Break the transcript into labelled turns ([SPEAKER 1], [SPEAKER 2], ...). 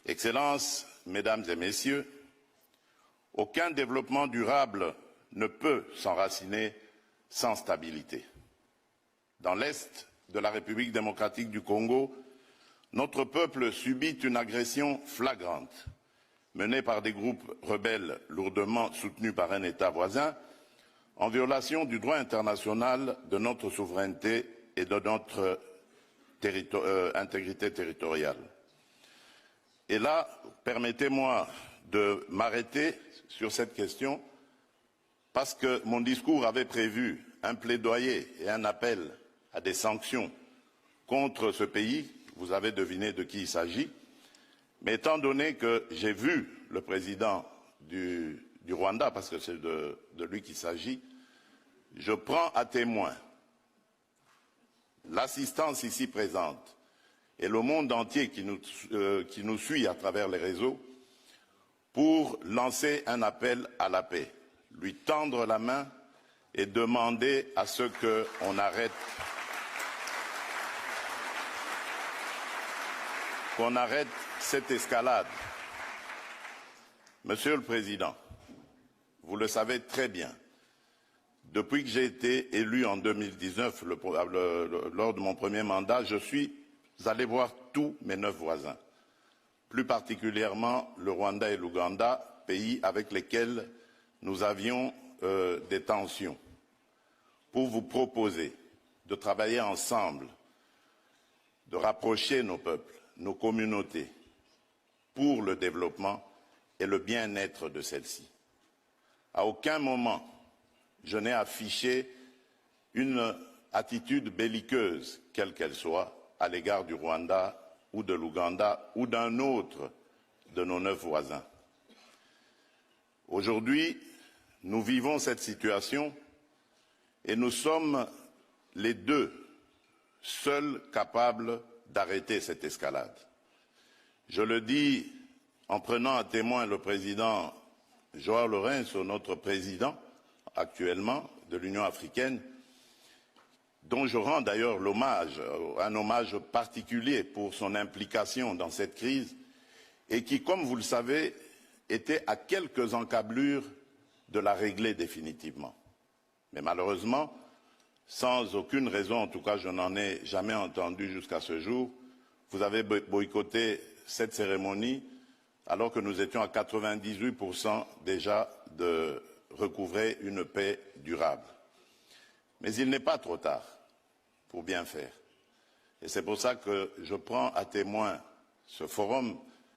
[SPEAKER 1] Excellences, Mesdames et Messieurs, aucun développement durable ne peut s'enraciner sans stabilité. Dans l'Est de la République démocratique du Congo, notre peuple subit une agression flagrante menée par des groupes rebelles lourdement soutenus par un État voisin en violation du droit international, de notre souveraineté et de notre intégrité territoriale. Et là, permettez-moi de m'arrêter sur cette question parce que mon discours avait prévu un plaidoyer et un appel à des sanctions contre ce pays. Vous avez deviné de qui il s'agit. Mais étant donné que j'ai vu le président du Rwanda, parce que c'est de lui qu'il s'agit, je prends à témoin l'assistance ici présente et le monde entier qui nous suit à travers les réseaux pour lancer un appel à la paix, lui tendre la main et demander à ce qu'on arrête cette escalade. Monsieur le Président, vous le savez très bien, depuis que j'ai été élu en 2019, lors de mon premier mandat, je suis allé voir tous mes 9 voisins, plus particulièrement le Rwanda et l'Ouganda, pays avec lesquels nous avions des tensions, pour vous proposer de travailler ensemble, de rapprocher nos peuples, nos communautés, pour le développement et le bien-être de celles-ci. À aucun moment, je n'ai affiché une attitude belliqueuse, quelle qu'elle soit, à l'égard du Rwanda ou de l'Ouganda ou d'un autre de nos 9 voisins. Aujourd'hui, nous vivons cette situation et nous sommes les deux seuls capables d'arrêter cette escalade. Je le dis en prenant à témoin le président João Lourenço, notre président actuellement de l'Union africaine, dont je rends d'ailleurs un hommage particulier pour son implication dans cette crise et qui, comme vous le savez, était à quelques encablures de la régler définitivement. Mais malheureusement, sans aucune raison, en tout cas je n'en ai jamais entendu jusqu'à ce jour, vous avez boycotté cette cérémonie alors que nous étions à 98% déjà de recouvrer une paix durable. Mais il n'est pas trop tard pour bien faire. Et c'est pour ça que je prends à témoin ce forum